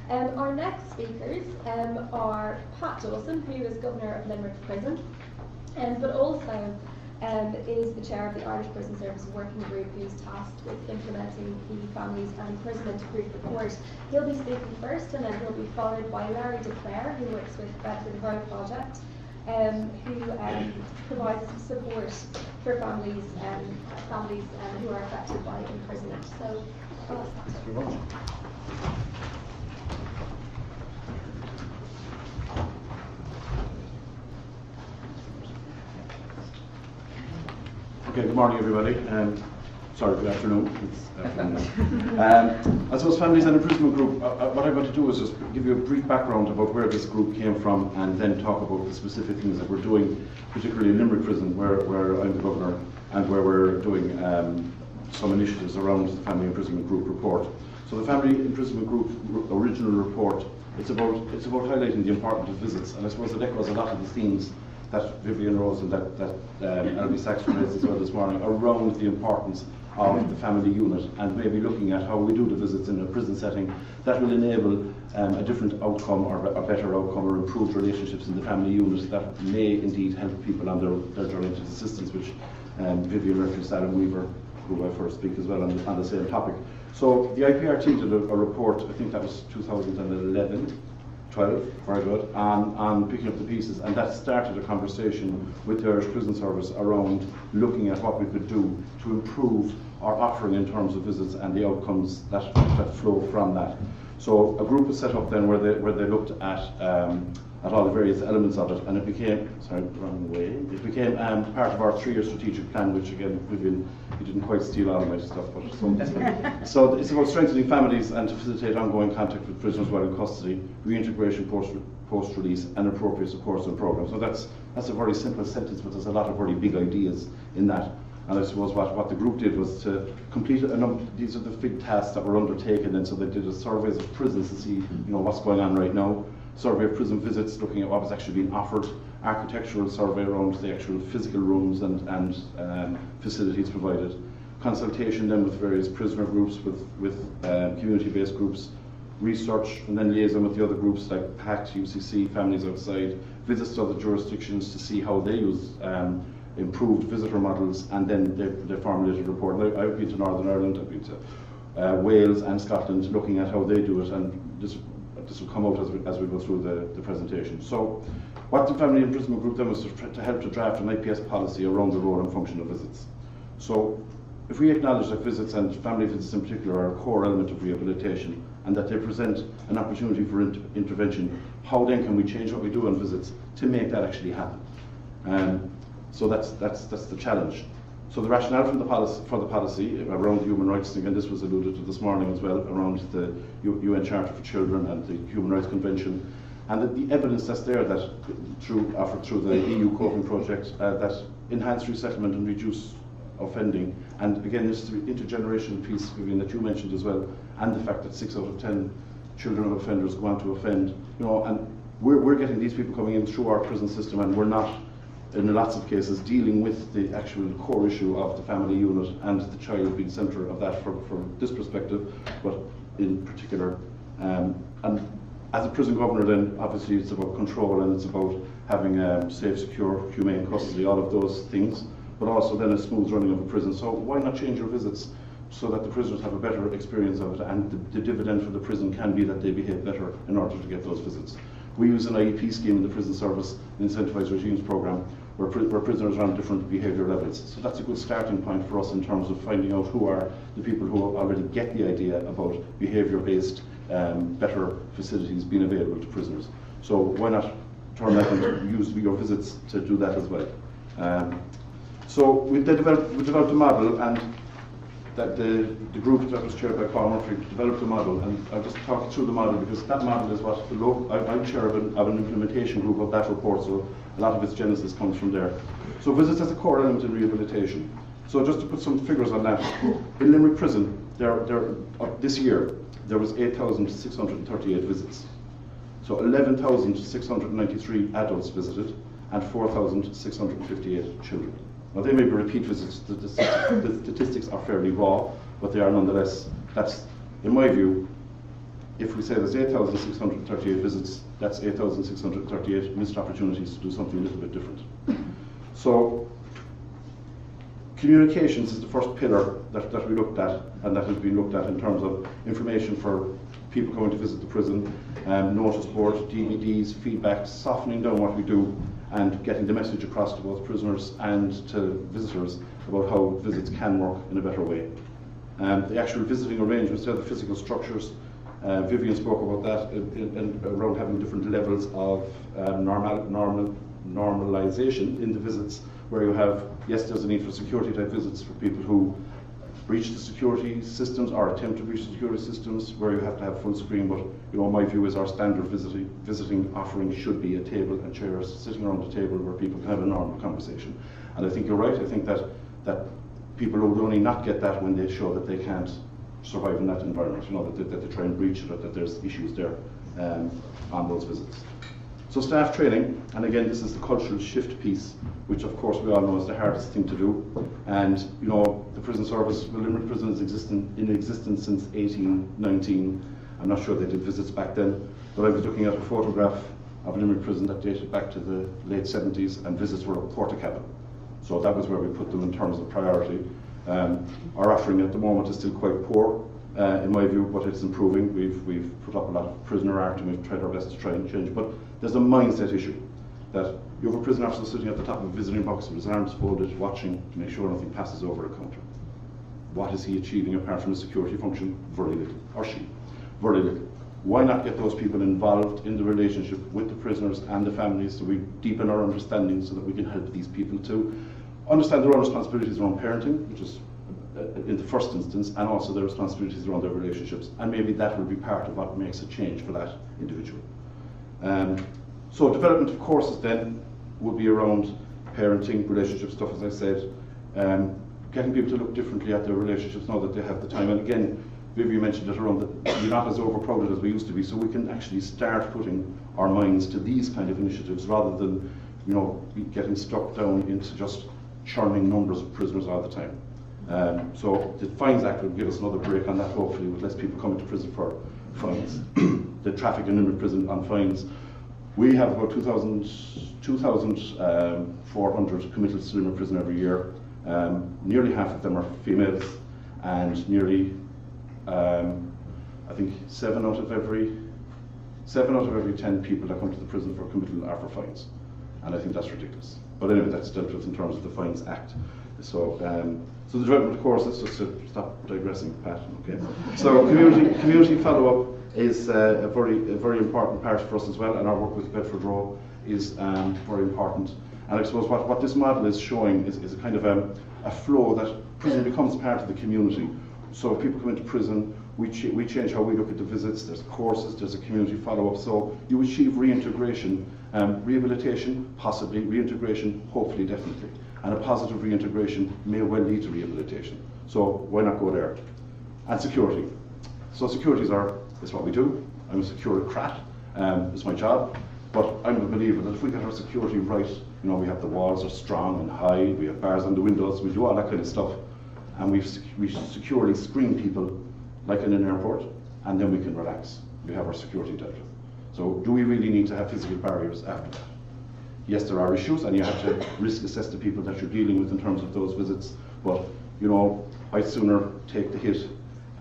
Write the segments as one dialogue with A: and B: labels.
A: Our next speakers are Pat Dawson, who is Governor of Limerick Prison, but also is the chair of the Irish Prison Service Working Group, who's tasked with implementing the Families and Imprisonment Group report. He'll be speaking first, and then he'll be followed by Larry Cléir, who works with Bedford Road Project, who provides support for families who are affected by imprisonment. So, thank you very much.
B: Okay, good morning everybody. Sorry, good afternoon. It's afternoon. I suppose Families and Imprisonment Group, what I want to do is just give you a brief background about where this group came from and then talk about the specific things that we're doing, particularly in Limerick Prison, where I'm the Governor, and where we're doing some initiatives around the Family Imprisonment Group report. So the Family Imprisonment Group original report, it's about highlighting the importance of visits, and I suppose it echoes a lot of the themes that Vivian Rose and that Albie Sachs raised as well this morning around the importance of the family unit, and maybe looking at how we do the visits in a prison setting that will enable a different outcome or a better outcome or improved relationships in the family unit that may indeed help people on their journey to assistance, which Vivian referenced Alan Weaver, who I first speak as well on the same topic. So the IPRT did a report, I think that was 12, very good, on picking up the pieces, and that started a conversation with the Irish Prison Service around looking at what we could do to improve our offering in terms of visits and the outcomes that flow from that. So a group was set up then where they looked at all the various elements of it, and it became, part of our 3-year strategic plan, which again, you didn't quite steal all of my stuff, but so it's about strengthening families and to facilitate ongoing contact with prisoners while in custody, reintegration post-release, and appropriate supports and programs. So that's a very simple sentence, but there's a lot of very big ideas in that. And I suppose what the group did was to complete these are the big tasks that were undertaken, and so they did a surveys of prisons to see what's going on right now, survey of prison visits, looking at what was actually being offered, architectural survey around the actual physical rooms and facilities provided, consultation then with various prisoner groups, with community-based groups, research, and then liaison with the other groups like PACT, UCC, Families Outside, visits to other jurisdictions to see how they use improved visitor models, and then they formulated a report. Now, I've been to Northern Ireland, I've been to Wales and Scotland, looking at how they do it, and this will come out as we go through the presentation. So what the Family Imprisonment Group then was to help to draft an IPS policy around the role and function of visits. So if we acknowledge that visits, and family visits in particular, are a core element of rehabilitation, and that they present an opportunity for intervention, how then can we change what we do on visits to make that actually happen? So that's the challenge. So the rationale for the policy around the human rights thing, and this was alluded to this morning as well, around the UN Charter for Children and the Human Rights Convention, and the evidence that's there that offered through the EU Coping Project that enhance resettlement and reduce offending, and again this is the intergenerational piece, Vivian, that you mentioned as well, and the fact that 6 out of 10 children of offenders go on to offend, and we're getting these people coming in through our prison system, and we're not, in lots of cases, dealing with the actual core issue of the family unit and the child being centre of that from this perspective, but in particular. And as a prison governor then, obviously it's about control, and it's about having safe, secure, humane custody, all of those things, but also then a smooth running of a prison. So why not change your visits so that the prisoners have a better experience of it, and the dividend for the prison can be that they behave better in order to get those visits. We use an IEP scheme in the prison service, an incentivized regimes program, where prisoners are on different behaviour levels. So that's a good starting point for us in terms of finding out who are the people who already get the idea about behaviour-based better facilities being available to prisoners. So why not turn that and use your visits to do that as well. So we developed a model, and that the group that was chaired by Paul Murphy developed a model, and I'll just talk you through the model, because that model is what I'm chair of an implementation group of that report, so a lot of its genesis comes from there. So visits as a core element in rehabilitation. So just to put some figures on that, in Limerick Prison, this year there was 8,638 visits. So 11,693 adults visited, and 4,658 children. Now they may be repeat visits, the statistics are fairly raw, but they are nonetheless, that's, in my view, if we say there's 8,638 visits, that's 8,638 missed opportunities to do something a little bit different. So communications is the first pillar that we looked at, and that has been looked at in terms of information for people coming to visit the prison, notice boards, DVDs, feedback, softening down what we do and getting the message across to both prisoners and to visitors about how visits can work in a better way. The actual visiting arrangements, the physical structures, Vivian spoke about that around having different levels of normalization in the visits, where you have, yes, there's a need for security type visits for people who breach the security systems or attempt to breach the security systems, where you have to have full screen, but my view is our standard visiting offering should be a table and chairs sitting around the table where people can have a normal conversation. And I think you're right. I think that people would only not get that when they show that they can't survive in that environment, that they try and breach it, or that there's issues there on those visits. So staff training, and again this is the cultural shift piece, which of course we all know is the hardest thing to do. And the prison service, Limerick Prison is in existence since 1819. I'm not sure they did visits back then, but I was looking at a photograph of Limerick Prison that dated back to the late 70s, and visits were a porta cabin. So that was where we put them in terms of priority. Our offering at the moment is still quite poor, in my view, but it's improving. We've put up a lot of prisoner art, and we've tried our best to try and change. But there's a mindset issue that you have a prison officer sitting at the top of a visiting box with his arms folded, watching to make sure nothing passes over a counter. What is he achieving apart from a security function? Very little. Or she? Very little. Why not get those people involved in the relationship with the prisoners and the families, so we deepen our understanding, so that we can help these people to understand their own responsibilities around parenting, which is in the first instance, and also their responsibilities around their relationships, and maybe that will be part of what makes a change for that individual. So development of courses then would be around parenting, relationship stuff, as I said, getting people to look differently at their relationships now that they have the time. And again, Vivian mentioned it around that we're not as overcrowded as we used to be, so we can actually start putting our minds to these kind of initiatives rather than getting stuck down into just churning numbers of prisoners all the time. So the Fines Act will give us another break on that, hopefully, with less people coming to prison for fines. The traffic in Limerick Prison on fines. We have about 2,400 committed to Limerick Prison every year. Nearly half of them are females, and nearly, I think, 7 out of every 10 people that come to the prison for committal are for fines. And I think that's ridiculous. But anyway, that's dealt with in terms of the Fines Act. So the development of courses, just to stop digressing, Pat, okay? So community follow-up is a very important part for us as well, and our work with Bedford Row is very important. And I suppose what this model is showing is a kind of a flow that prison becomes part of the community. So if people come into prison, we change how we look at the visits, there's courses, there's a community follow-up, so you achieve reintegration, rehabilitation, possibly, reintegration, hopefully, definitely. And a positive reintegration may well lead to rehabilitation. So why not go there? And security. So securities is what we do. I'm a securocrat, it's my job, but I'm a believer that if we get our security right, we have the walls are strong and high, we have bars on the windows, we do all that kind of stuff, and we securely screen people like in an airport, and then we can relax. We have our security dealt with. So do we really need to have physical barriers after that? Yes, there are issues, and you have to risk assess the people that you're dealing with in terms of those visits, but I'd sooner take the hit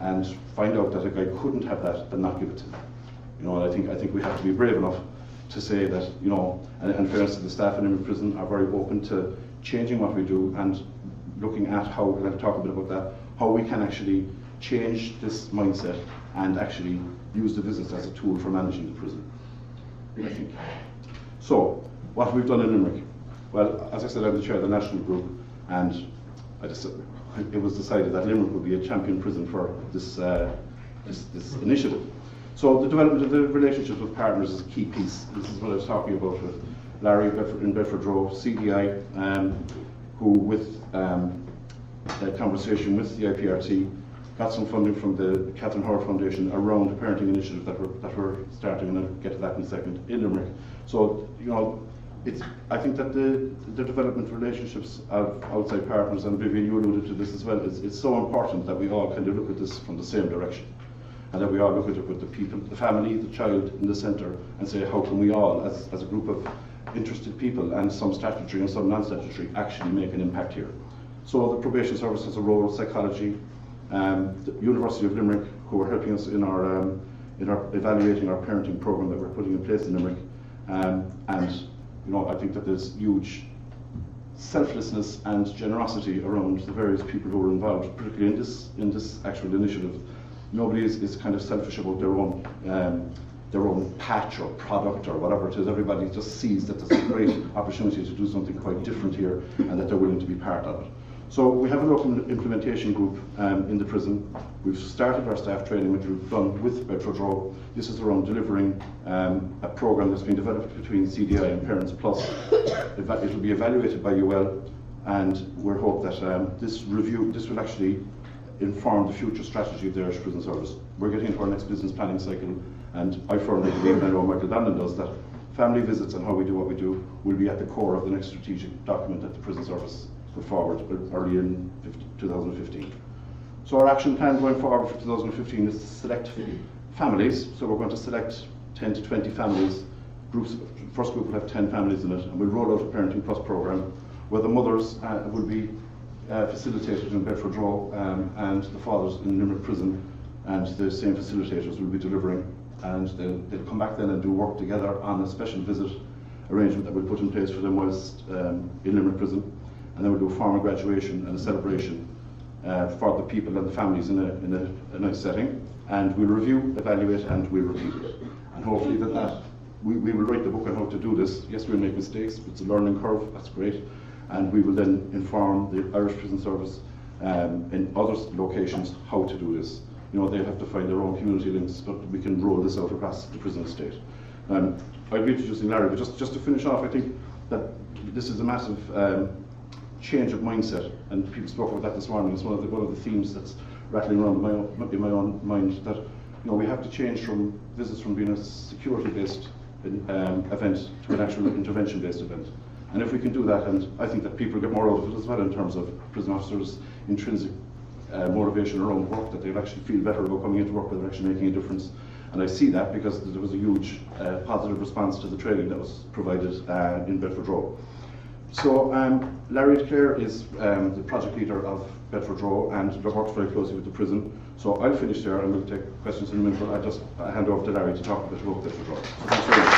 B: and find out that a guy couldn't have that than not give it to him. And I think we have to be brave enough to say that, and in fairness to the staff in prison are very open to changing what we do and looking at how, we're going to talk a bit about that, how we can actually change this mindset and actually use the visits as a tool for managing the prison, I think. So, what we've done in Limerick. Well, as I said, I'm the chair of the national group, and it was decided that Limerick would be a champion prison for this initiative. So the development of the relationships with partners is a key piece. This is what I was talking about with Larry in Bedford Row, CDI, who with a conversation with the IPRT got some funding from the Catherine Howard Foundation around the parenting initiative that we're starting, and I'll get to that in a second, in Limerick. So, I think that the development of relationships of outside partners, and Vivian, you alluded to this as well, it's so important that we all kind of look at this from the same direction. and that we all look at it with the people, the family, the child in the centre, and say how can we all, as a group of interested people, and some statutory and some non-statutory, actually make an impact here. So the probation service has a role, psychology, the University of Limerick, who are helping us in our evaluating our parenting programme that we're putting in place in Limerick, and you know, I think that there's huge selflessness and generosity around the various people who are involved, particularly in this actual initiative. Nobody is kind of selfish about their own patch or product or whatever it is. Everybody just sees that there's a great opportunity to do something quite different here, and that they're willing to be part of it. So we have a local implementation group in the prison. We've started our staff training, which we've done with Bedford Row. This is around delivering a programme that's been developed between CDI and Parents Plus. It will be evaluated by UL, and we hope that this will actually inform the future strategy of the Irish Prison Service. We're getting into our next business planning cycle, and I firmly believe, and I know Michael Donlan does, that family visits and how we do what we do will be at the core of the next strategic document that the Prison Service put forward early in 2015. So our action plan going forward for 2015 is to select families. So we're going to select 10 to 20 families. First group will have 10 families in it, and we'll roll out a Parenting Plus programme where the mothers will be facilitated in Bedford Row, and the fathers in Limerick Prison, and the same facilitators will be delivering, and they'll come back then and do work together on a special visit arrangement that we'll put in place for them whilst in Limerick Prison, and then we'll do a formal graduation and a celebration for the people and the families in a nice setting, and we'll review, evaluate, and we'll repeat it. And hopefully we will write the book on how to do this. Yes, we'll make mistakes, it's a learning curve, that's great, and we will then inform the Irish Prison Service in other locations how to do this. You know, they'll have to find their own community links, but we can roll this out across the prison estate. I'll be introducing Larry, but just to finish off, I think that this is a massive change of mindset, and people spoke about that this morning. It's one of the themes that's rattling around in my own mind, that we have to change from visits from being a security-based event to an actual intervention-based event. And if we can do that, and I think that people get more out of it as well in terms of prison officers' intrinsic motivation around work, that they'll actually feel better about coming into work, where they're actually making a difference. And I see that because there was a huge positive response to the training that was provided in Bedford Row. So Larry Cléir is the project leader of Bedford Row and works very closely with the prison. So I'll finish there and we'll take questions in a minute, but I'll just hand over to Larry to talk a bit about Bedford Row. So thanks very much.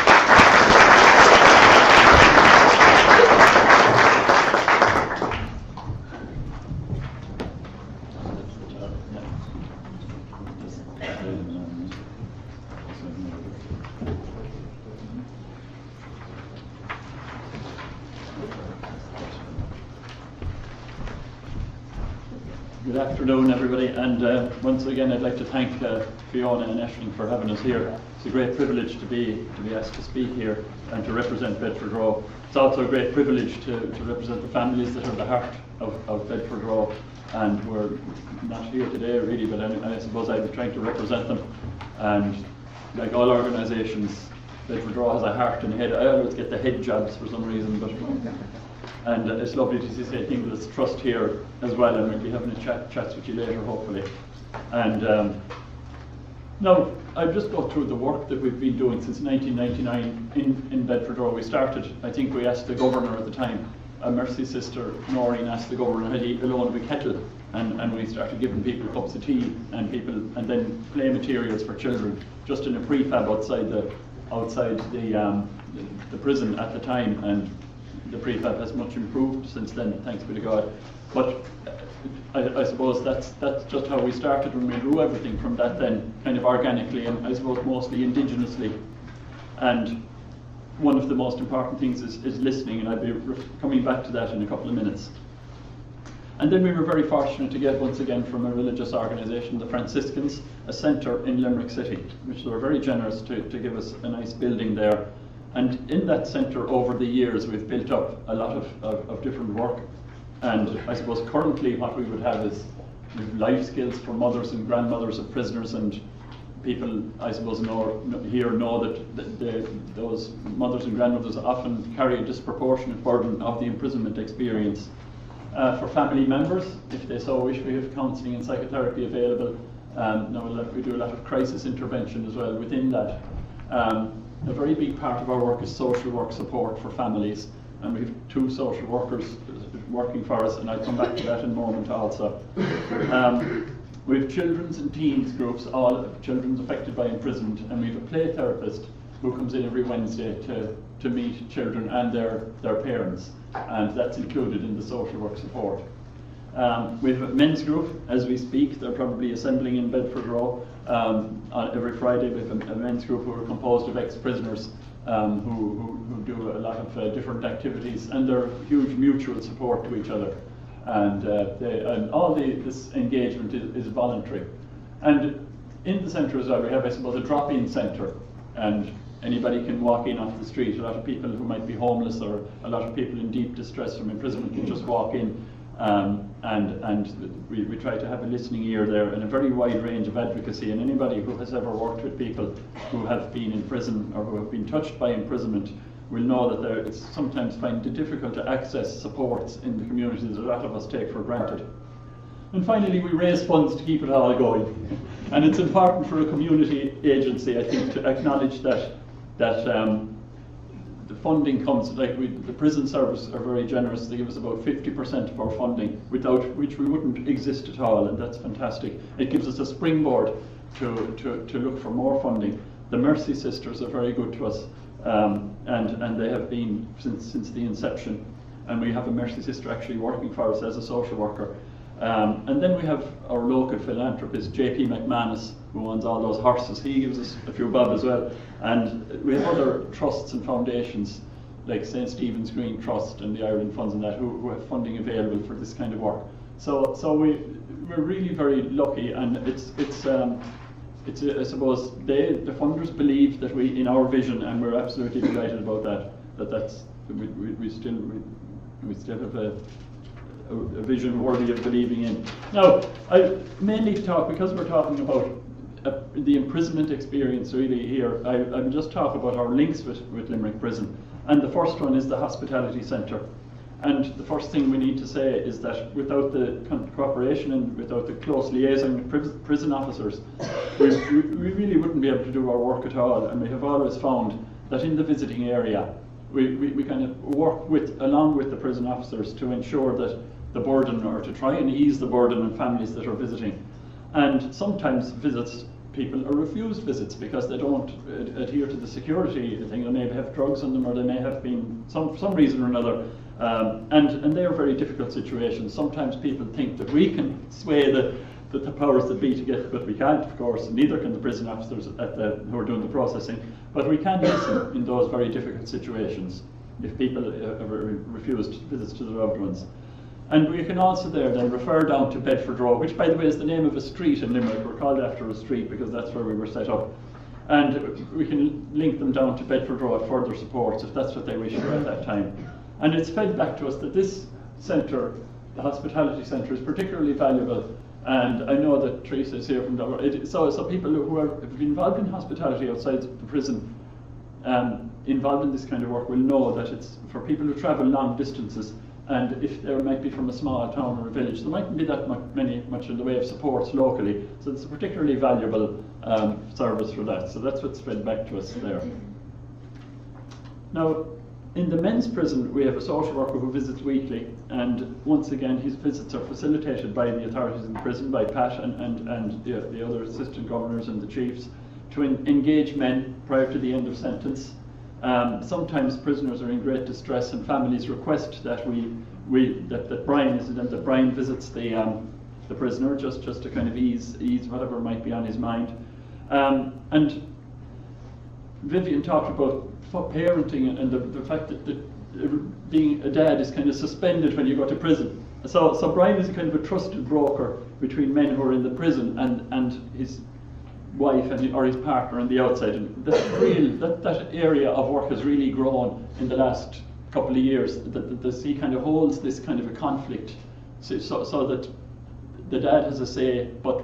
C: Good afternoon, everybody, and once again I'd like to thank Fiona and Aisling for having us here. It's a great privilege to be asked to speak here and to represent Bedford Row. It's also a great privilege to represent the families that are the heart of Bedford Row, and we're not here today really, but I suppose I'm trying to represent them. And like all organisations, Bedford Row has a heart and a head. I always get the head jobs for some reason, but and it's lovely to see people that's trust here as well, and we'll be having a chats with you later hopefully. And now I'll just go through the work that we've been doing since 1999 in Bedford Row. We started, I think we asked the governor at the time, Mercy's sister Noreen asked the governor had he alone with a kettle, and we started giving people cups of tea and then play materials for children just in a prefab outside the prison at the time, and the prefab has much improved since then, thanks be to God. But I suppose that's just how we started, when we grew everything from that then, kind of organically, and I suppose mostly indigenously. And one of the most important things is listening, and I'll be coming back to that in a couple of minutes. And then we were very fortunate to get, once again, from a religious organisation, the Franciscans, a centre in Limerick City, which they were very generous to give us a nice building there. And in that centre, over the years, we've built up a lot of different work. And I suppose currently what we would have is life skills for mothers and grandmothers of prisoners, and people, I suppose, know that those mothers and grandmothers often carry a disproportionate burden of the imprisonment experience. For family members, if they so wish, we have counselling and psychotherapy available. We do a lot of crisis intervention as well within that. A very big part of our work is social work support for families, and we have 2 social workers working for us, and I'll come back to that in a moment also. We have children's and teens groups, all children affected by imprisonment, and we have a play therapist who comes in every Wednesday to meet children and their parents, and that's included in the social work support. We have a men's group as we speak. They're probably assembling in Bedford Row. Every Friday we have a men's group who are composed of ex-prisoners who do a lot of different activities, and they're huge mutual support to each other. And this engagement is voluntary. And in the centre as well, we have, I suppose, a drop-in centre, and anybody can walk in off the street. A lot of people who might be homeless or a lot of people in deep distress from imprisonment can just walk in, and we try to have a listening ear there and a very wide range of advocacy. And anybody who has ever worked with people who have been in prison or who have been touched by imprisonment will know that it's sometimes find it difficult to access supports in the communities a lot of us take for granted. And finally, we raise funds to keep it all going. And it's important for a community agency, I think, to acknowledge that the funding comes, the prison service are very generous. They give us about 50% of our funding, without which we wouldn't exist at all, and that's fantastic. It gives us a springboard to look for more funding. The Mercy Sisters are very good to us, and they have been since the inception. And we have a Mercy Sister actually working for us as a social worker. And then we have our local philanthropist, JP McManus, who owns all those horses. He gives us a few bob as well. And we have other trusts and foundations, like St. Stephen's Green Trust and the Ireland Funds and that, who have funding available for this kind of work. So we're really very lucky, and it's I suppose the funders believe that in our vision, and we're absolutely delighted about that. We still have a vision worthy of believing in. Now, I mainly talk, because we're talking about the imprisonment experience really here, I'll just talk about our links with Limerick Prison. And the first one is the Hospitality Centre. And the first thing we need to say is that without the cooperation and without the close liaison with prison officers, we really wouldn't be able to do our work at all. And we have always found that in the visiting area, we kind of work along with the prison officers to ensure that the burden, or to try and ease the burden on families that are visiting. And sometimes people are refused visits because they don't adhere to the security thing. They may have drugs on them, or they may have been some reason or another. And they are very difficult situations. Sometimes people think that we can sway the powers that be to get, but we can't, of course, and neither can the prison officers who are doing the processing. But we can listen in those very difficult situations if people refuse visits to their loved ones. And we can also then refer down to Bedford Row, which, by the way, is the name of a street in Limerick. We're called after a street because that's where we were set up. And we can link them down to Bedford Row at further supports if that's what they wish for at that time. And it's fed back to us that this centre, the Hospitality Centre, is particularly valuable. And I know that Teresa is here from Dawson. So people who have been involved in hospitality outside the prison, involved in this kind of work, will know that it's for people who travel long distances. And if they might be from a small town or a village, there mightn't be that much in the way of supports locally. So it's a particularly valuable service for that. So that's what's fed back to us there. Now, in the men's prison, we have a social worker who visits weekly, and once again, his visits are facilitated by the authorities in the prison, by Pat and the other assistant governors and the chiefs, to engage men prior to the end of sentence. Sometimes prisoners are in great distress, and families request that that Brian visits the prisoner just to kind of ease whatever might be on his mind. And Vivian talked about parenting and the fact that being a dad is kind of suspended when you go to prison. So Brian is a kind of a trusted broker between men who are in the prison and his wife or his partner on the outside. And that area of work has really grown in the last couple of years. He kind of holds this kind of a conflict, so that the dad has a say, but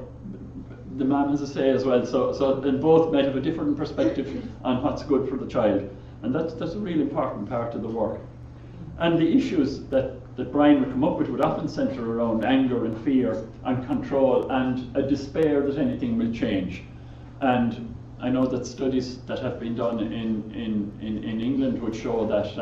C: the mum has a say as well. So and both might have a different perspective on what's good for the child, and that's a really important part of the work. And the issues that that Brian would come up with would often centre around anger and fear and control and a despair that anything will change. And I know that studies that have been done in England would show that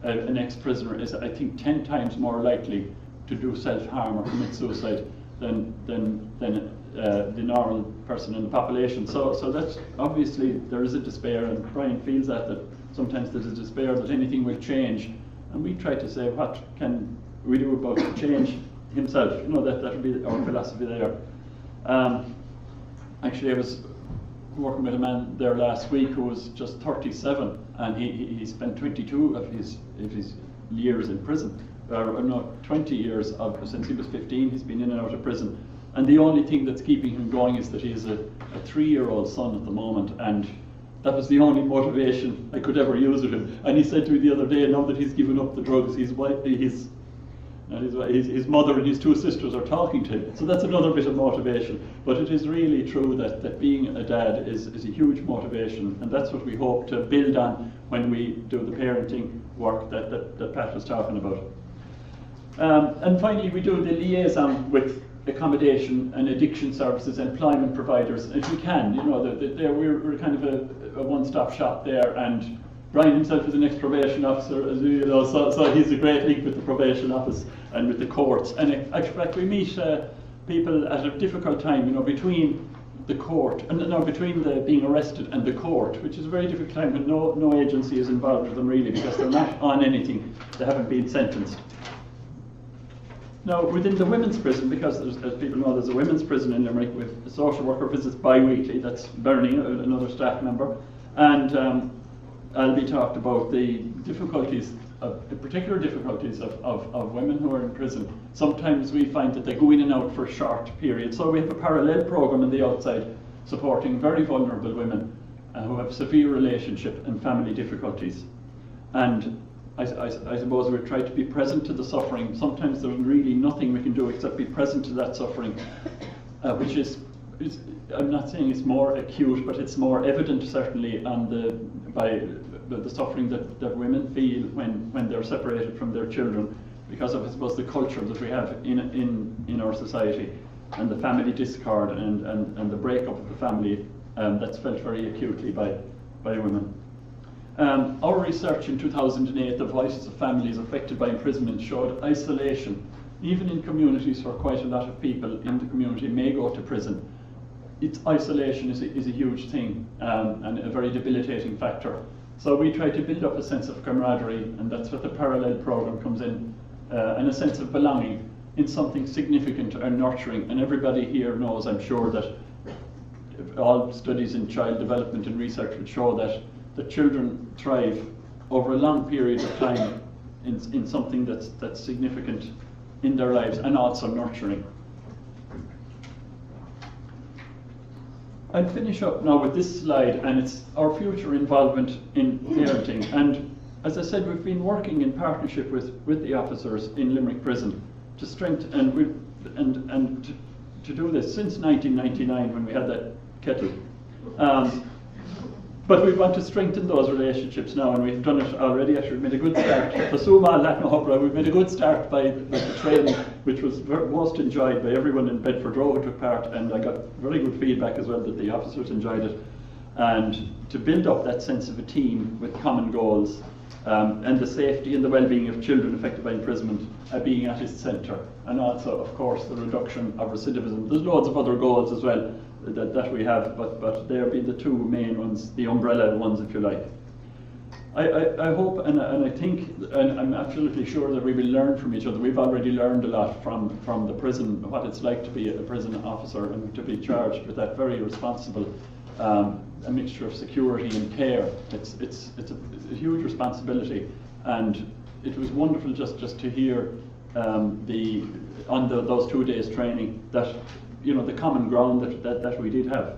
C: an ex-prisoner is, I think, 10 times more likely to do self-harm or commit suicide than the normal person in the population. So that's obviously there is a despair, and Brian feels that sometimes there's a despair that anything will change, and we try to say what can we do about the change himself. That would be our philosophy there. Actually, I was working with a man there last week who was just 37, and he spent 22 of his years in prison. 20 years since he was 15, he's been in and out of prison. And the only thing that's keeping him going is that he has a 3-year-old son at the moment, and that was the only motivation I could ever use with him. And he said to me the other day, now that he's given up the drugs, his mother and his 2 sisters are talking to him. So that's another bit of motivation. But it is really true that being a dad is a huge motivation, and that's what we hope to build on when we do the parenting work that Pat was talking about. And finally, we do the liaison with accommodation and addiction services, employment providers, if we can. We're kind of a one-stop shop there, and Brian himself is an ex-probation officer, as you know, so he's a great link with the probation office and with the courts. And in fact, we meet people at a difficult time, between the court and between the being arrested and the court, which is a very difficult time when no agency is involved with them really, because they're not on anything, they haven't been sentenced. Now, within the women's prison, because as people know, there's a women's prison in Limerick with a social worker visits bi-weekly. That's Bernie, another staff member. And Albie talked about the difficulties, the particular difficulties of women who are in prison. Sometimes we find that they go in and out for short periods. So we have a parallel program on the outside supporting very vulnerable women who have severe relationship and family difficulties. And I suppose we try to be present to the suffering. Sometimes there's really nothing we can do except be present to that suffering, which is I'm not saying it's more acute, but it's more evident certainly by the suffering that women feel when they're separated from their children, because of, I suppose, the culture that we have in our society, and the family discord and the breakup of the family that's felt very acutely by women. Our research in 2008, the voices of families affected by imprisonment, showed isolation, even in communities where quite a lot of people in the community may go to prison. Isolation is a huge thing and a very debilitating factor. So we try to build up a sense of camaraderie, and that's what the parallel program comes in, and a sense of belonging in something significant and nurturing. And everybody here knows, I'm sure, that all studies in child development and research would show that children thrive over a long period of time in something that's significant in their lives and also nurturing. I'll finish up now with this slide, and it's our future involvement in parenting. And as I said, we've been working in partnership with the officers in Limerick Prison to strengthen and to do this since 1999 when we had that kettle. But we want to strengthen those relationships now, and we've done it already. Actually, we've made a good start. We've made a good start by the training, which was most enjoyed by everyone in Bedford who took part, and I got very good feedback as well that the officers enjoyed it. And to build up that sense of a team with common goals, and the safety and the well-being of children affected by imprisonment being at its centre, and also, of course, the reduction of recidivism. There's loads of other goals as well that we have, but they'll be the two main ones, the umbrella ones, if you like. I hope and I think, and I'm absolutely sure that we will learn from each other. We've already learned a lot from the prison, what it's like to be a prison officer and to be charged with that very responsible a mixture of security and care. It's a huge responsibility, and it was wonderful just to hear those 2 days training that the common ground that we did have.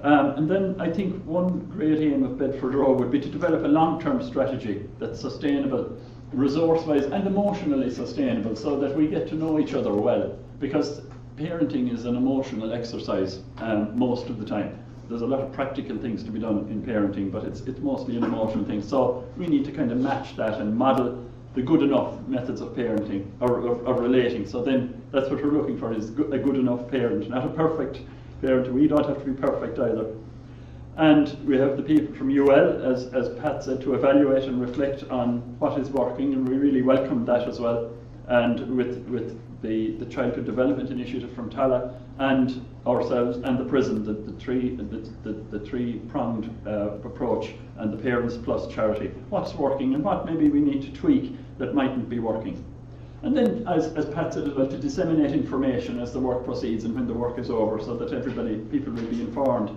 C: And then I think one great aim of Bedford Row would be to develop a long-term strategy that's sustainable, resource-wise and emotionally sustainable, so that we get to know each other well, because parenting is an emotional exercise most of the time. There's a lot of practical things to be done in parenting, but it's mostly an emotional thing. So we need to kind of match that and model the good enough methods of parenting or relating. So then that's what we're looking for, is a good enough parent, not a perfect parent. We don't have to be perfect either. And we have the people from UL, as Pat said, to evaluate and reflect on what is working, and we really welcome that as well. And with the Childhood Development Initiative from Tala, and ourselves, and the prison, the three-pronged approach, and the parents plus charity. What's working and what maybe we need to tweak that mightn't be working. And then, as Pat said as well, to disseminate information as the work proceeds and when the work is over, so that people will be informed.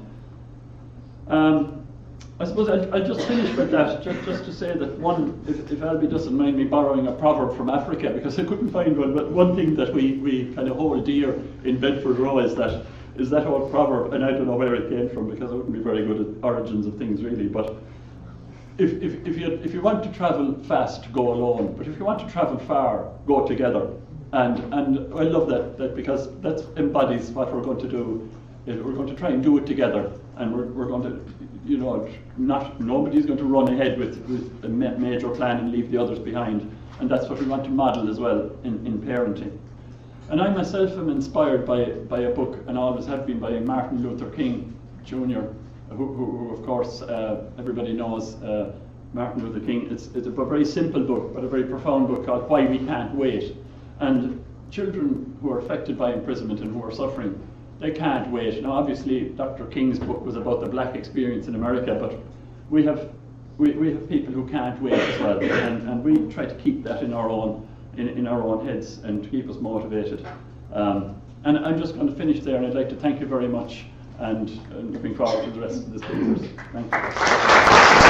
C: I suppose I'll just finish with that, just to say that if Albie doesn't mind me borrowing a proverb from Africa, because I couldn't find one, but one thing that we kind of hold dear in Bedford Row is that old proverb, and I don't know where it came from because I wouldn't be very good at origins of things really, but if you want to travel fast, go alone, but if you want to travel far, go together. And I love that because that embodies what we're going to do. We're going to try and do it together, and we're going to, nobody's going to run ahead with a major plan and leave the others behind, and that's what we want to model as well in parenting. And I myself am inspired by a book, and always have been, by Martin Luther King Jr., who of course everybody knows. Martin Luther King. It's a very simple book, but a very profound book called Why We Can't Wait. And children who are affected by imprisonment and who are suffering, they can't wait. Now, obviously, Dr. King's book was about the black experience in America, but we have people who can't wait as well, and we try to keep that in our own heads and to keep us motivated. And I'm just going to finish there, and I'd like to thank you very much, and looking forward to the rest of the speakers. Thank you.